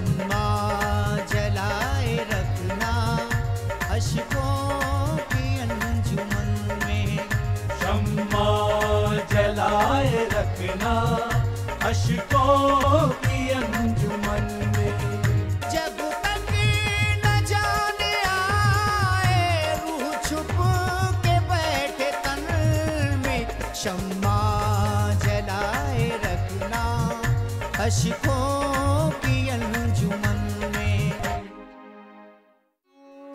शम्मा जलाए रखना अश्कों की अंजुमन में, शम्मा जलाए रखना अश्कों की अंजुमन में। जब तक न जाने आए रूह छुप के बैठे तन में, शम्मा जलाए रखना अश्कों की अंजुमन में।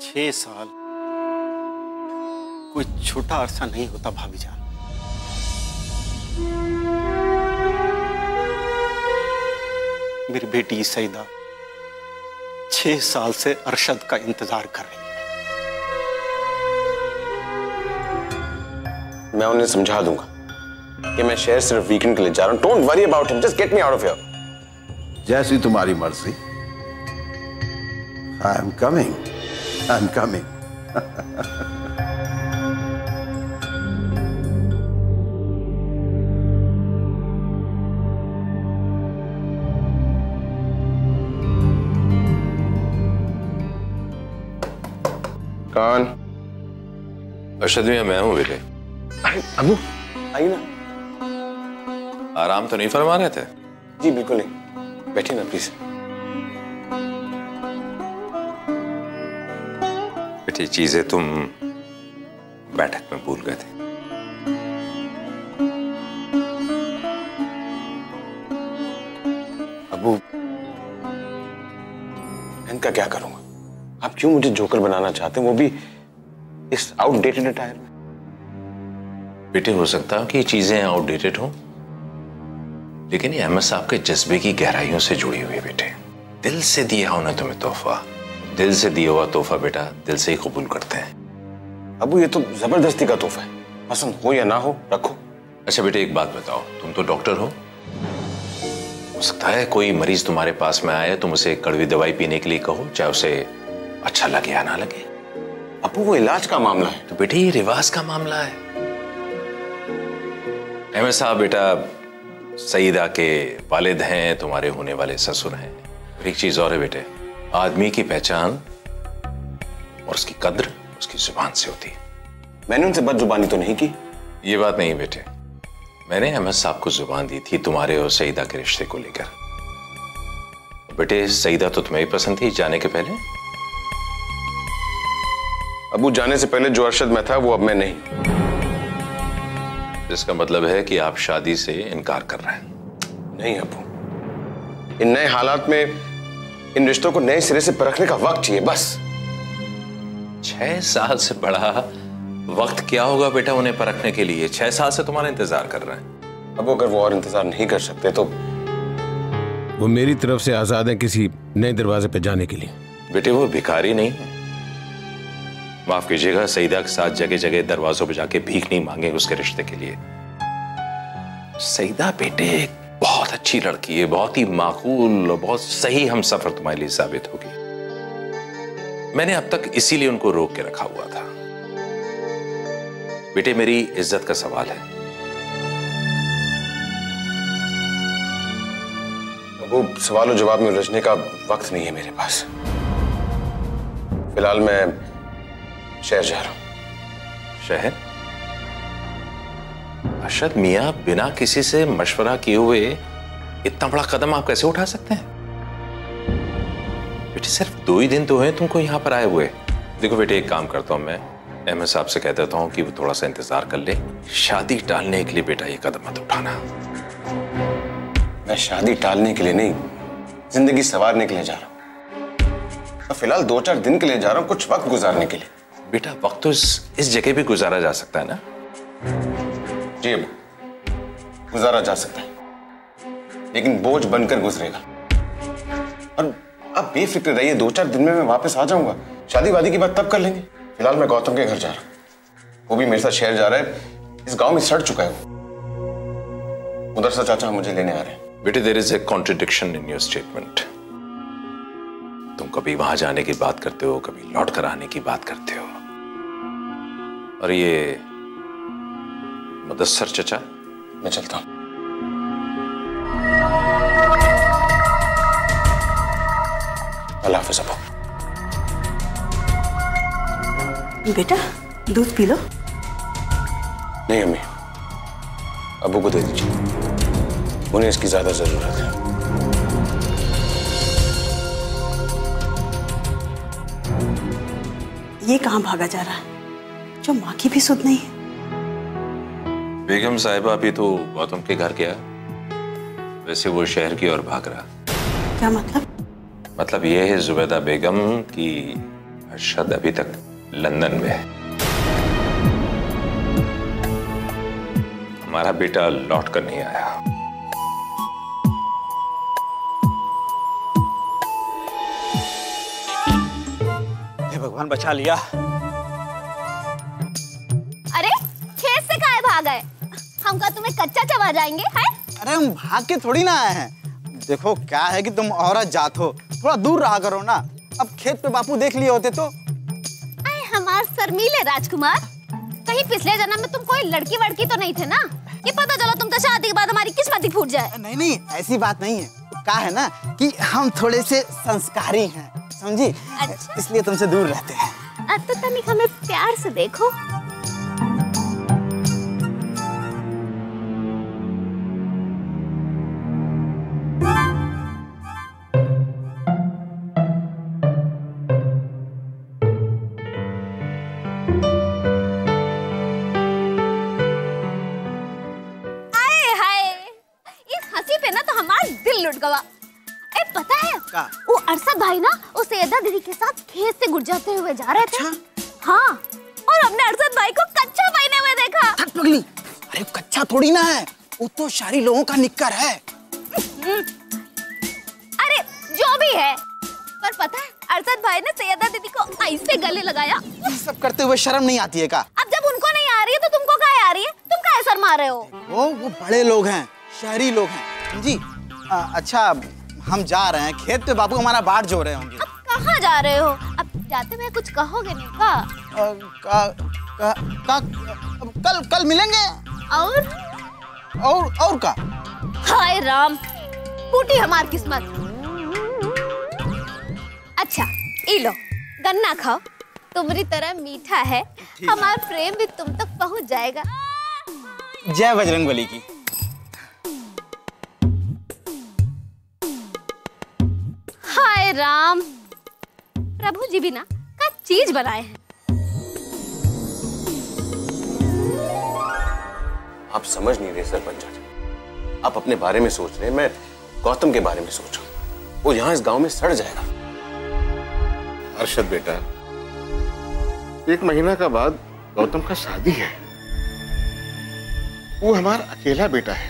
6 साल कोई छोटा अरसा नहीं होता भाभी जान। मेरी बेटी सईदा 6 साल से अरशद का इंतजार कर रही है। मैं उन्हें समझा दूंगा कि मैं शहर सिर्फ वीकेंड के लिए जा रहा हूं। Don't worry about him, just get me out of here. जैसी तुम्हारी मर्जी। I am coming, I am coming. कौन? अरशद मियां मैं हूं बेटे। अरे अबू आइए ना। आराम तो नहीं फरमा रहे थे? जी बिल्कुल नहीं, बैठिए ना प्लीज। बेटी चीजें तुम बैठक में भूल गए थे। अबू इनका क्या करूंगा? आप क्यों मुझे जोकर बनाना चाहते हैं, वो भी इस आउटडेटेड अटायर में? बेटे हो सकता है कि चीजें आउटडेटेड हो, लेकिन ये अहमद साहब के जज्बे की गहराइयों से जुड़ी हुई है बेटे। दिल से दिया हो ना तुम्हें तोहफा, दिल से दिया हुआ तोहफा बेटा दिल से ही कबूल करते हैं। अबू ये तो जबरदस्ती का तोहफा है, पसंद हो या ना हो रखो। अच्छा बेटे एक बात बताओ, तुम तो डॉक्टर हो सकता है कोई मरीज तुम्हारे पास में आए, तुम उसे कड़वी दवाई पीने के लिए कहो, चाहे उसे अच्छा लगे या ना लगे। अबू वो इलाज का मामला है। तो बेटे ये रिवाज का मामला है। अहमद साहब बेटा सईदा के वालिद हैं, तुम्हारे होने वाले ससुर हैं। एक चीज और है बेटे, आदमी की पहचान और उसकी कद्र उसकी जुबान से होती है। मैंने उनसे बदजुबानी तो नहीं की। ये बात नहीं बेटे, मैंने अहमद साहब को जुबान दी थी तुम्हारे और सईदा के रिश्ते को लेकर। बेटे सईदा तो तुम्हें ही पसंद थी जाने के पहले। अबू जाने से पहले जो अरशद में था वो अब मैं नहीं। जिसका मतलब है कि आप शादी से इनकार कर रहे हैं। नहीं अबू, इन नए हालात में इन रिश्तों को नए सिरे से परखने का वक्त चाहिए बस। 6 साल से बड़ा वक्त क्या होगा बेटा उन्हें परखने के लिए? 6 साल से तुम्हारा इंतजार कर रहे हैं। अब अगर वो और इंतजार नहीं कर सकते तो वो मेरी तरफ से आजाद है किसी नए दरवाजे पे जाने के लिए। बेटे वो भिखारी नहीं है, माफ कीजिएगा, सईदा के साथ जगह जगह दरवाजों पे जाके भीख नहीं मांगे उसके रिश्ते के लिए। सईदा बेटे एक बहुत अच्छी लड़की है, बहुत ही माकूल और बहुत सही हम सफर तुम्हारे लिए साबित होगी। मैंने अब तक इसीलिए उनको रोक के रखा हुआ था। बेटे मेरी इज्जत का सवाल है। वो सवाल और जवाब में उलझने का वक्त नहीं है मेरे पास। फिलहाल मैं शहर जा रहा हूं। शहर? अरशद मियां बिना किसी से मशवरा किए हुए इतना बड़ा कदम आप कैसे उठा सकते हैं? बेटे सिर्फ 2 ही दिन तो हैं तुमको यहां पर आए हुए। देखो बेटे एक काम करता हूं, मैं अहमद साहब से कह देता हूं कि वो थोड़ा सा इंतजार कर ले। शादी टालने के लिए बेटा ये कदम मत उठाना। मैं शादी टालने के लिए नहीं, जिंदगी संवारने के लिए जा रहा हूं। फिलहाल 2-4 दिन के लिए जा रहा हूं, कुछ वक्त गुजारने के लिए। बेटा वक्त तो इस जगह भी गुजारा जा सकता है ना? जी अबू, गुजारा जा सकता है, लेकिन बोझ बनकर गुजरेगा। और अब बेफिक्र रहिए, 2-4 दिन में मैं वापस आ जाऊंगा। शादी वादी की बात तब कर लेंगे। फिलहाल मैं गौतम के घर जा रहा हूं, वो भी मेरे साथ शहर जा रहा है। इस गांव में सड़ चुका है वो। उधर से चाचा मुझे लेने आ रहे हैं। बेटे there is a contradiction in your statement. तुम कभी वहां जाने की बात करते हो, कभी लौट कर आने की बात करते हो। और ये मुदस्सर चचा, मैं चलता हूं। अल्लाह हाफिज अब्बू। बेटा दूध पी लो। नहीं अम्मी, अब्बू को दे दीजिए, उन्हें इसकी ज्यादा जरूरत है। ये कहाँ भागा जा रहा है जो माँ की भी सुध नहीं है? बेगम साहिबा अभी तो गौतम के घर गया, वैसे वो शहर की ओर भाग रहा। क्या मतलब? मतलब ये है जुबैदा बेगम कि अरशद अभी तक लंदन में है। हमारा बेटा लौट कर नहीं आया। हे भगवान बचा लिया। अरे खेत से काहे भाग गए? हम का तुम्हें कच्चा चबा जाएंगे हैं? अरे हम भाग के थोड़ी ना आए हैं। देखो क्या है कि तुम औरत जात हो, थोड़ा दूर रहा करो ना। अब खेत पे बापू देख लिए होते तो। अरे हमार शर्मीले राजकुमार, कहीं पिछले जन्म में तुम कोई लड़की वड़की तो नहीं थे ना कि पता चला तुम तो शादी के बाद हमारी किस्मत ही फूट जाए। नहीं नहीं ऐसी बात नहीं है। क्या है ना कि हम थोड़े से संस्कारी हैं, समझी? अच्छा। इसलिए तुमसे दूर रहते हैं। अब तो तनिक हमें प्यार से देखो। पता है वो अरशद भाई ना उस सैयदा दीदी के साथ खेत से गुजरते हुए जा रहे थे। हाँ, और हमने अरशद भाई को कच्चा पहने हुए देखा। पगली, अरे कच्चा थोड़ी ना है, वो तो शहरी लोगों का निक्कर है। अरे जो भी है, पर पता है अरशद भाई ने सैयदा दीदी को ऐसे गले लगाया। सब करते हुए शर्म नहीं आती है का? अब जब उनको नहीं आ रही है तो तुमको क्या आ रही है? तुम क्या शर्मा रहे हो? वो बड़े लोग हैं, शहरी लोग हैं जी। अच्छा हम जा रहे हैं, खेत पे बापू हमारा बाट जो रहे होंगे। अब कहाँ जा रहे हो? अब जाते हुए कुछ कहोगे नहीं का? कल मिलेंगे। और का? हाय राम, फूटी हमारी किस्मत। अच्छा ई लो गन्ना खाओ, तुम्हारी तरह मीठा है, हमारा प्रेम भी तुम तक पहुंच जाएगा। जय बजरंगबली की। हाय राम, प्रभु जी भी ना का चीज बनाए हैं। आप समझ नहीं रहे सरपंच जी, आप अपने बारे में सोच रहे हैं, मैं गौतम के बारे में सोच रहा हूँ। वो यहाँ इस गांव में सड़ जाएगा। अरशद बेटा, 1 महीना का बाद गौतम का शादी है। वो हमारा अकेला बेटा है।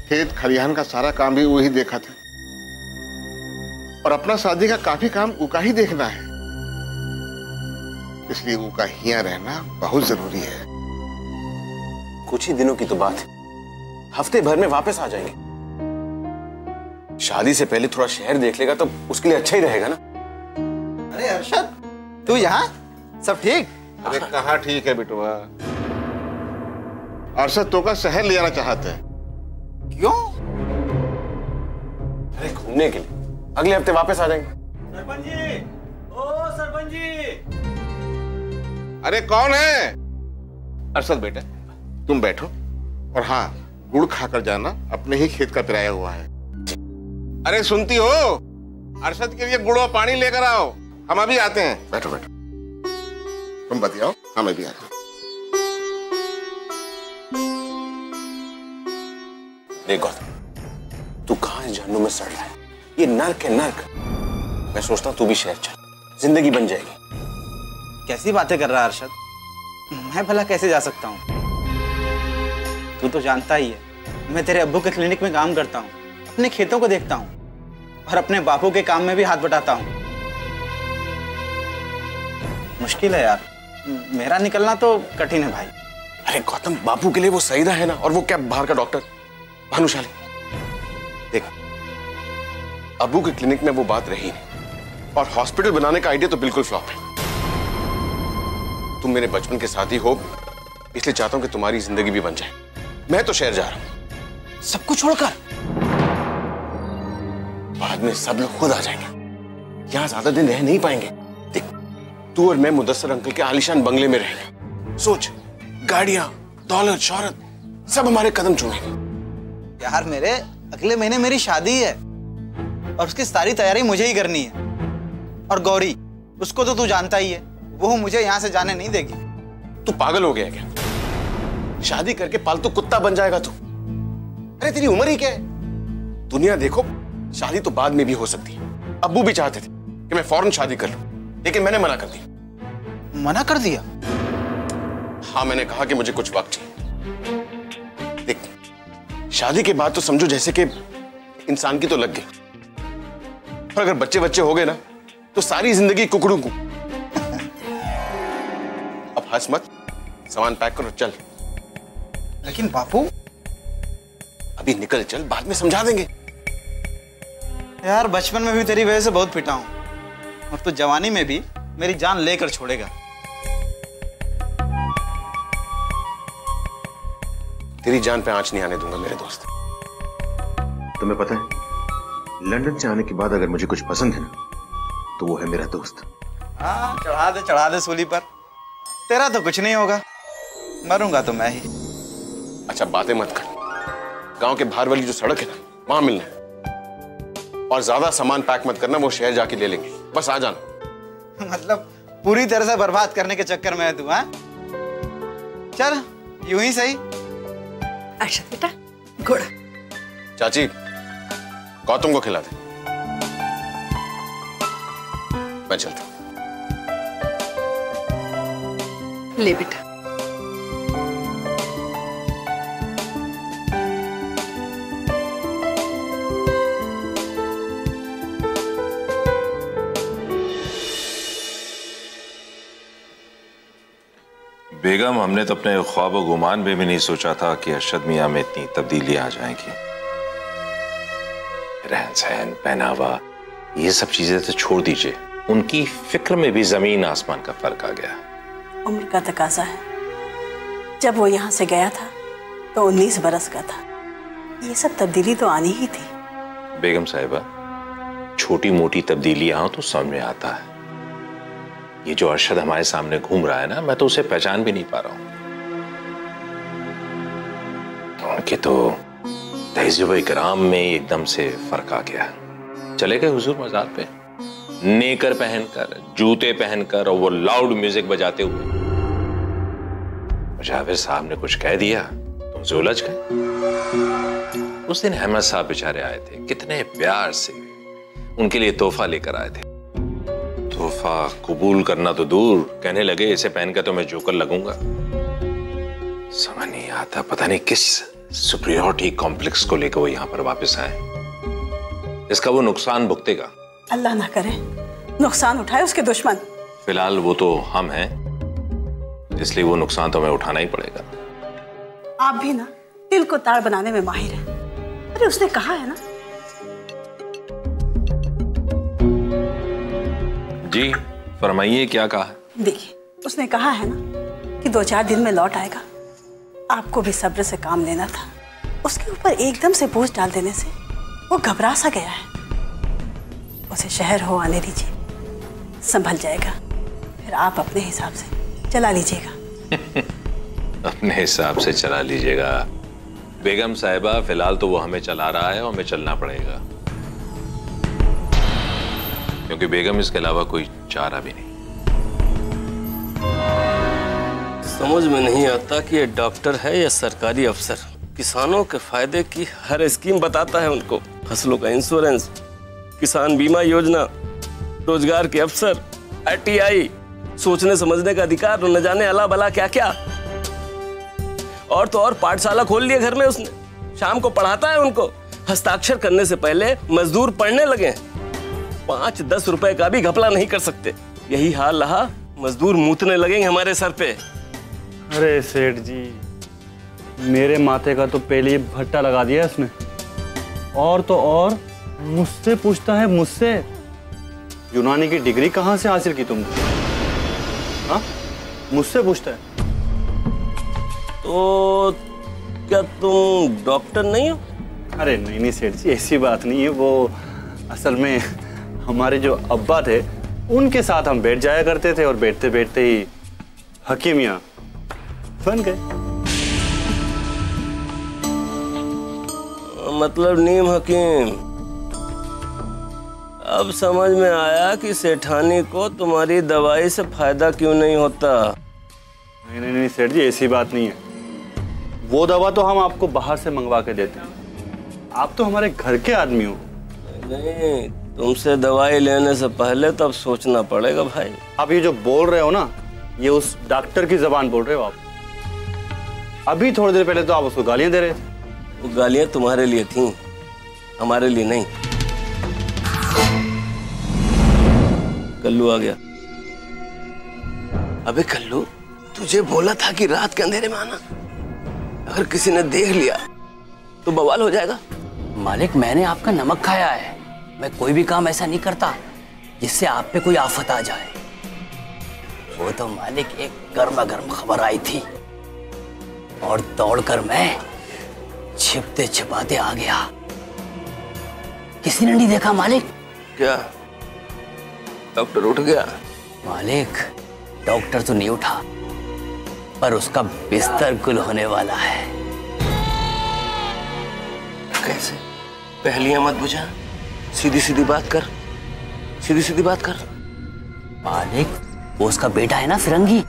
खेत खलिहान का सारा काम भी वही देखा था, और अपना शादी का काफी काम उका ही देखना है। इसलिए उका यहाँ रहना बहुत जरूरी है। कुछ ही दिनों की तो बात है, हफ्ते भर में वापस आ जाएंगे। शादी से पहले थोड़ा शहर देख लेगा तो उसके लिए अच्छा ही रहेगा ना। अरे अरशद, तू यहाँ? सब ठीक? अरे कहाँ ठीक है बेटुआ, अरशद तो का शहर ले जाना चाहते हैं। क्यों? अरे घूमने के लिए, अगले हफ्ते वापस आ जाएंगे। सरपंच जी, ओ सरपंच जी। अरे कौन है? अरशद बेटा तुम बैठो, और हाँ गुड़ खाकर जाना, अपने ही खेत का पिराया हुआ है। अरे सुनती हो, अरशद के लिए गुड़ और पानी लेकर आओ, हम अभी आते हैं। बैठो बैठो, तुम बतियाओ, हम अभी आते हैं। देख गौतम, तू कहाँ इस जहन्नुम में सड़ रहा है? ये नर्क है नर्क। मैं सोचता हूँ तू भी शहर चल, जिंदगी बन जाएगी। कैसी बातें कर रहा है अरशद? मैं भला कैसे जा सकता हूँ? तू तो जानता ही है, मैं तेरे अब्बू के क्लिनिक में काम करता हूँ, अपने खेतों को देखता हूँ, और अपने बापू के काम में भी हाथ बटाता हूँ। मुश्किल है यार, मेरा निकलना तो कठिन है भाई। अरे गौतम, बापू के लिए वो सईदा है ना, और वो क्या बाहर का डॉक्टर भानुशाली। देख, अब्बू के क्लिनिक में वो बात रही नहीं, और हॉस्पिटल बनाने का आइडिया तो बिल्कुल फ्लॉप है। तुम मेरे बचपन के साथी हो, इसलिए चाहता हूं कि तुम्हारी जिंदगी भी बन जाए। मैं तो शहर जा रहा हूं, सब कुछ छोड़कर। बाद में सब लोग खुद आ जाएंगे। यहाँ ज्यादा दिन रह नहीं पाएंगे। देख, तू और मैं मुदस्सर अंकल के आलीशान बंगले में रहेंगे। सोच, गाड़ियां, दौलत, शोहरत सब हमारे कदम चूमेंगे। यार मेरे अगले महीने मेरी शादी है और उसकी सारी तैयारी मुझे ही करनी है। और गौरी, उसको तो तू जानता ही है, वो मुझे यहाँ से जाने नहीं देगी। तू पागल हो गया क्या? शादी करके पालतू कुत्ता बन जाएगा तू। अरे तेरी उम्र ही क्या है? दुनिया देखो, शादी तो बाद में भी हो सकती है। अब्बू भी चाहते थे कि मैं फौरन शादी कर लूं, लेकिन मैंने मना कर दिया। मना कर दिया? हाँ, मैंने कहा कि मुझे कुछ वक्त चाहिए। देख, शादी के बाद तो समझो जैसे कि इंसान की तो लग गई, और अगर बच्चे बच्चे हो गए ना तो सारी जिंदगी कुकड़ू को। अब हंस मत, सामान पैक करो, चल। लेकिन बापू, अभी निकल चल, बाद में समझा देंगे। यार बचपन में भी तेरी वजह से बहुत पिटा हूं, और तू जवानी में भी मेरी जान लेकर छोड़ेगा। तेरी जान पे आंच नहीं आने दूंगा मेरे दोस्त। तुम्हें पता है, लंदन से आने के बाद अगर मुझे कुछ पसंद है ना, तो वो है मेरा दोस्त। हाँ, चढ़ा दे सूली पर। तेरा तो कुछ नहीं होगा, मरूंगा तो मैं ही। अच्छा, बातें मत कर। गांव के बाहर वाली जो सड़क है ना, वहां मिलना है। और ज्यादा सामान पैक मत करना, वो शहर जाके ले लेंगे। बस आ जाना। मतलब पूरी तरह से बर्बाद करने के चक्कर में है तू? हाँ, चल यूं ही सही। अर्शद बेटा, गुड़। चाची, गौतम को खिला दे। मैं चलता हूं। ले बेटा। बेगम, हमने तो अपने ख्वाब और गुमान में भी नहीं सोचा था कि अरशद मियां में इतनी तब्दीली आ जाएगी। रहन सहन, पहनावा, ये सब चीजें तो छोड़ दीजिए, उनकी फिक्र में भी जमीन आसमान का फर्क आ गया। उम्र का तकाजा है। जब वो यहाँ से गया था तो 19 बरस का था। ये सब तब्दीली तो आनी ही थी। बेगम साहिबा, छोटी मोटी तब्दीलियां तो समझ में आता है। ये जो अरशद हमारे सामने घूम रहा है ना, मैं तो उसे पहचान भी नहीं पा रहा हूं। उनके तो तहज़्ज़ुब इकराम में एकदम से फर्क आ गया। चले गए हुजूर मज़ार पे, नेकर पहनकर, जूते पहनकर, और वो लाउड म्यूजिक बजाते हुए। मुजाविर साहब ने कुछ कह दिया, तुमसे उलझ गए। उस दिन अहमद साहब बेचारे आए थे, कितने प्यार से उनके लिए तोहफा लेकर आए थे। तोहफा कबूल करना तो दूर, कहने लगे इसे पहनकर तो मैं जोकर लगूंगा। समझ नहीं आता, पता नहीं किस सुपीरियरिटी कॉम्प्लेक्स को लेकर वो यहां पर वापस आए। इसका वो नुकसान भुगतेगा। अल्लाह ना करे नुकसान उठाए उसके दुश्मन। फिलहाल वो तो हम हैं, इसलिए वो नुकसान तो हमें उठाना ही पड़ेगा। आप भी ना दिल को ताड़ बनाने में माहिर हैं। अरे उसने कहा है ना। जी फरमाइए, क्या कहा है? देखिए, उसने कहा है ना कि 2-4 दिन में लौट आएगा। आपको भी सब्र से काम लेना था। उसके ऊपर एकदम से बोझ डाल देने से वो घबरा सा गया है। उसे शहर हो आने दीजिए, संभल जाएगा। फिर आप अपने हिसाब से चला लीजिएगा। अपने हिसाब से चला लीजिएगा? बेगम साहिबा, फिलहाल तो वो हमें चला रहा है और हमें चलना पड़ेगा, क्योंकि बेगम इसके अलावा कोई चारा भी नहीं। समझ में नहीं आता कि ये डॉक्टर है या सरकारी अफसर। किसानों के फायदे की हर स्कीम बताता है उनको। फसलों का इंश्योरेंस, किसान बीमा योजना, रोजगार के अवसर, RTI, सोचने समझने का अधिकार, न जाने अला भला क्या क्या। और तो और पाठशाला खोल लिया घर में उसने। शाम को पढ़ाता है उनको। हस्ताक्षर करने से पहले मजदूर पढ़ने लगे। 5-10 रुपए का भी घपला नहीं कर सकते। यही हाल रहा, मजदूर मूतने लगेंगे हमारे सर पे। अरे सेठ जी, मेरे माथे का तो पहले ही भट्टा लगा दिया इसने। और तो और मुझसे पूछता है, मुझसे यूनानी की डिग्री कहाँ से हासिल की तुमने? हाँ, मुझसे पूछता है। तो क्या तुम डॉक्टर नहीं हो? अरे नहीं नहीं सेठ जी, ऐसी बात नहीं है। वो असल में हमारे जो अब्बा थे उनके साथ हम बैठ जाया करते थे और बैठते बैठते ही हकीमिया बन गए। मतलब नीम हकीम। अब समझ में आया कि सेठानी को तुम्हारी दवाई से फायदा क्यों नहीं होता। नहीं नहीं नहीं सेठ जी, ऐसी बात नहीं है। वो दवा तो हम आपको बाहर से मंगवा के देते हैं, आप तो हमारे घर के आदमी हो। नहीं, तुमसे दवाई लेने से पहले तब सोचना पड़ेगा भाई। आप ये जो बोल रहे हो ना, ये उस डॉक्टर की जबान बोल रहे हो आप। अभी थोड़ी देर पहले तो आप उसको गालियां दे रहे थे। वो गालियां तुम्हारे लिए थीं, हमारे लिए नहीं। कल्लू आ गया। अबे कल्लू, तुझे बोला था कि रात के अंधेरे में आना। अगर किसी ने देख लिया तो बवाल हो जाएगा। मालिक, मैंने आपका नमक खाया है। मैं कोई भी काम ऐसा नहीं करता जिससे आप पे कोई आफत आ जाए। वो तो मालिक एक गर्मा गर्म खबर आई थी और दौड़कर मैं छिपते छिपाते आ गया। किसी ने नहीं देखा मालिक। क्या डॉक्टर उठ गया? मालिक, डॉक्टर तो नहीं उठा, पर उसका बिस्तर गुल होने वाला है। कैसे? पहलियां मत बुझा, सीधी सीधी बात कर, सीधी सीधी बात कर। मालिक, वो उसका बेटा है ना फिरंगी,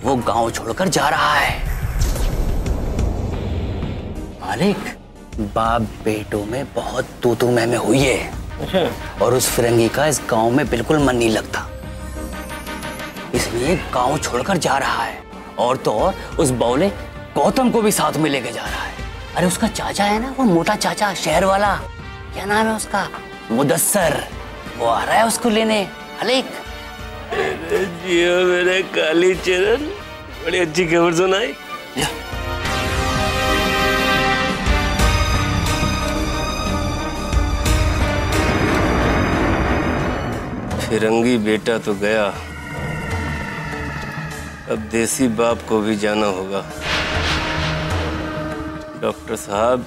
वो गांव छोड़कर जा रहा है। मालिक, बाप बेटों में बहुत तू मैं हुई है और उस फिरंगी का इस गांव में बिल्कुल मन नहीं लगता, इसलिए गांव छोड़कर जा रहा है। और तो और उस बौले गौतम को भी साथ में लेके जा रहा है। अरे उसका चाचा है ना, वो मोटा चाचा शहर वाला, क्या नाम है उसका, मुदस्सर, वो आ रहा है उसको लेने। मालिक, जियो मेरे काली चरण, बड़ी अच्छी खबर सुनाई। फिरंगी बेटा तो गया, अब देसी बाप को भी जाना होगा। डॉक्टर साहब,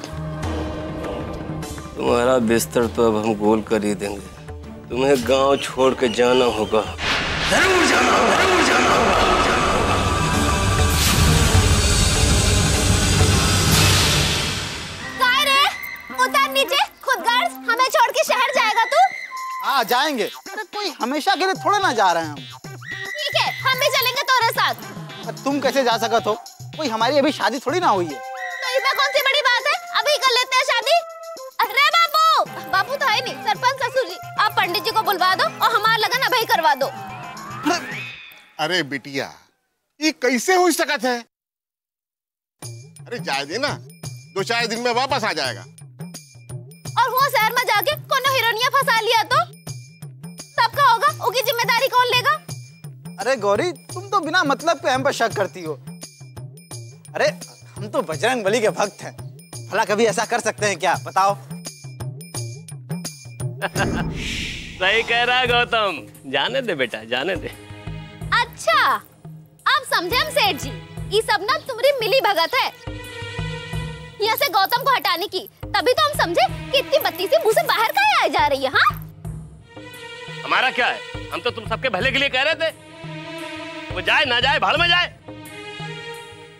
तुम्हारा बिस्तर तो अब हम गोल कर ही देंगे। तुम्हें गांव छोड़ के जाना होगा। जरूर जाना होगा, जरूर जाना होगा। काय रे, उतर नीचे, खुदगर्ज, हमें छोड़ के शहर जाएगा तू? हाँ जाएंगे। अरे कोई हमेशा के लिए थोड़े ना जा रहे हैं हम। ठीक है, हम भी चलेंगे तेरे साथ। तुम कैसे जा सकत हो? कोई हमारी अभी शादी थोड़ी ना हुई है। तो इसमें कौन सी बड़ी बात है, अभी कर लेते हैं शादी। अरे बापू, बापू तो है नहीं, सरपंच ससुर जी, आप पंडित जी को बुलवा दो और हमारा लगन अभी करवा दो। अरे बिटिया, ये कैसे हो सकत है? अरे जाए दे ना, 2-4 दिन में वापस आ जाएगा। और वो शहर में जाके कोनो हिरनिया फंसा लिया तो सबका होगा, उसकी जिम्मेदारी कौन लेगा? अरे गौरी, तुम तो बिना मतलब के हम पर शक करती हो। अरे हम तो बजरंग बली के भक्त हैं, भला कभी ऐसा कर सकते हैं क्या? बताओ। सही कह रहा है गौतम, जाने दे बेटा, जाने दे। अच्छा, अब समझे हम सेठ जी, ये सब ना तुम्हारी मिली भगत है यहाँ से गौतम को हटाने की। तभी तो हम समझे कि इतनी बत्ती से मुंह से बाहर काहे आ जा रही है। हाँ, हमारा क्या है, हम तो तुम सबके भले के लिए कह रहे थे। वो जाए ना जाए, भाड़ में जाए।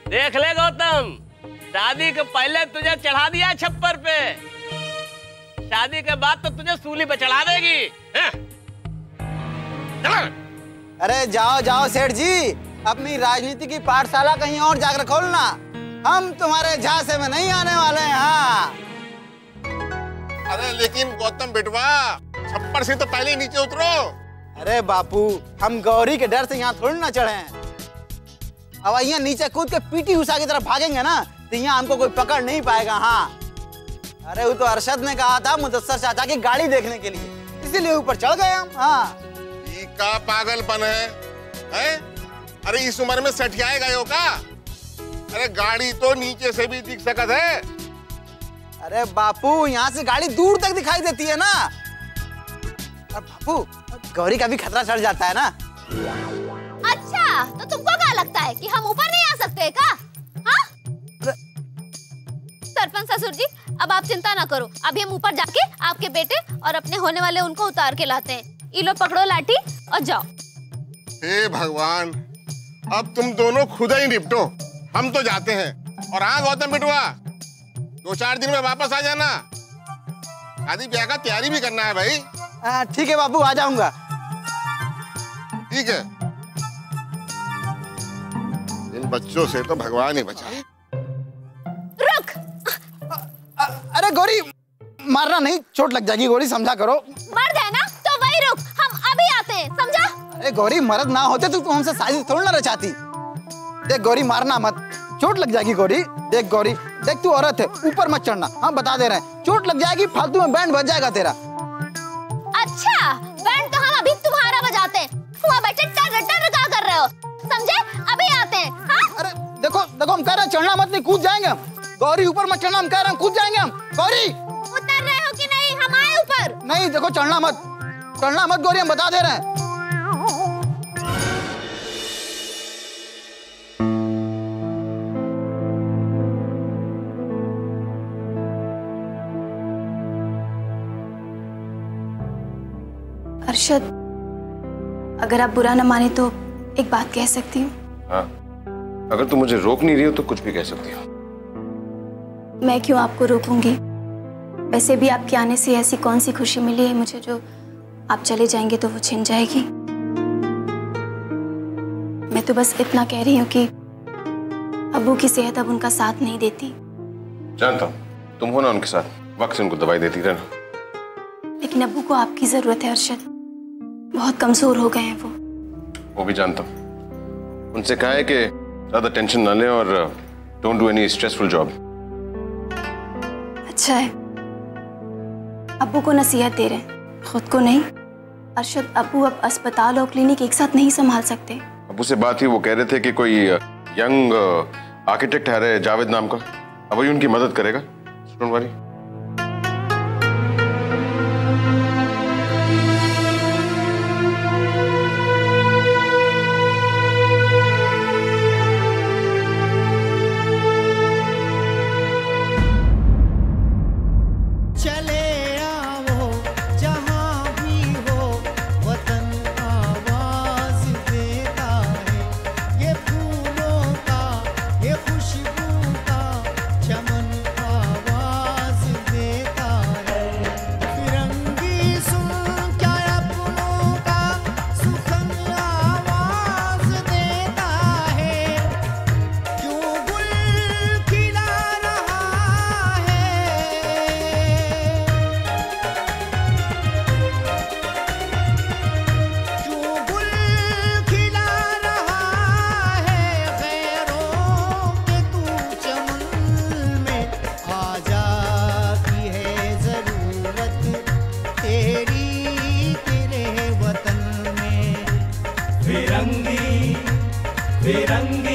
देख ले गौतम, शादी के पहले तुझे चढ़ा दिया छप्पर पे, शादी के बाद तो तुझे सूली पे चढ़ा देगी। अरे जाओ जाओ सेठ जी, अपनी राजनीति की पाठशाला कहीं और जाकर खोलना। हम तुम्हारे झांसे में नहीं आने वाले हैं। हाँ। अरे लेकिन गौतम बेटवा, छप्पर से तो पहले नीचे उतरो। अरे बापू, हम गौरी के डर से यहाँ थोड़ी ना चढ़े हैं। अब यहाँ नीचे कूद के पीटी उषा की तरफ भागेंगे ना, तो यहाँ हमको कोई पकड़ नहीं पाएगा। हाँ। अरे वो तो अरशद ने कहा था मुदस्सर चाचा की गाड़ी देखने के लिए, इसीलिए ऊपर चढ़ गए हम। हाँ। ये का पागलपन है? अरे इस उम्र में सठियाए गए हो का? अरे गाड़ी तो नीचे से भी दिख सकत है। अरे बापू, यहाँ से गाड़ी दूर तक दिखाई देती है ना। और बापू, गौरी का भी खतरा चढ़ जाता है ना। अच्छा, तो तुमको क्या लगता है कि हम ऊपर नहीं आ सकते का? हाँ? सरपंच ससुर जी, अब आप चिंता ना करो, अभी हम ऊपर जाके आपके बेटे और अपने होने वाले उनको उतार के लाते हैं। ये लो पकड़ो लाठी और जाओ। हे भगवान, अब तुम दोनों खुद ही निपटो, हम तो जाते हैं। और हाँ गौतम बिटुआ, 2-4 दिन में वापस आ जाना, शादी ब्याह का तैयारी भी करना है भाई। ठीक है बाबू, आ जाऊंगा। ठीक है, इन बच्चों से तो भगवान ही बचाए। रुक। अरे गौरी, मारना नहीं, चोट लग जाएगी। गौरी समझा करो। मर्द है ना तो वही रुक, हम अभी आते हैं, समझा? अरे गौरी, मर्द ना होते तो तू हमसे साजिश थोड़ी ना रचाती। देख गौरी, मारना मत, चोट लग जाएगी। गौरी देख, गौरी देख, तू औरत है, ऊपर मत चढ़ना। हम बता दे रहे हैं, चोट लग जाएगी, फालतू में बैंड बज जाएगा तेरा। अच्छा, बैंड तो हम अभी तुम्हारा बजाते हैं। वहाँ बैठे टर टर क्या कर रहे हो, समझे? अभी आते हैं। हाँ? अरे देखो देखो, हम कह रहे हैं चढ़ना मत, नहीं कूद जाएंगे हम। गौरी ऊपर मत चढ़ना, हम कह रहे हैं कूद जाएंगे हम। गौरी उतर रहे हो कि नहीं? हम आए ऊपर। नहीं, देखो चढ़ना मत, चढ़ना मत गौरी, हम बता दे रहे हैं। अरशद, अगर आप बुरा न माने तो एक बात कह सकती हूँ? हाँ, अगर तुम मुझे रोक नहीं रही हो तो कुछ भी कह सकती हो। मैं क्यों आपको रोकूंगी? वैसे भी आपके आने से ऐसी कौन सी खुशी मिली है मुझे जो आप चले जाएंगे तो वो छिन जाएगी। मैं तो बस इतना कह रही हूँ कि अब्बू की सेहत अब उनका साथ नहीं देती। जानता हूँ, तुम हो ना उनके साथ, वक्त से उनको दवाई देती रहना। लेकिन अब्बू को आपकी जरूरत है अरशद, बहुत कमजोर हो गए हैं वो भी जानता हूँ। उनसे कहा है कि ज्यादा टेंशन ना लें और don't do any stressful job. अच्छा है, अब्बू को नसीहत दे रहे हैं, खुद को नहीं। अरशद, अब्बू अब अस्पताल और क्लिनिक एक साथ नहीं संभाल सकते। अब्बू से बात हुई, वो कह रहे थे कि कोई यंग आर्किटेक्ट है जावेद नाम का, अब वही उनकी मदद करेगा। Don't worry. फिरंगी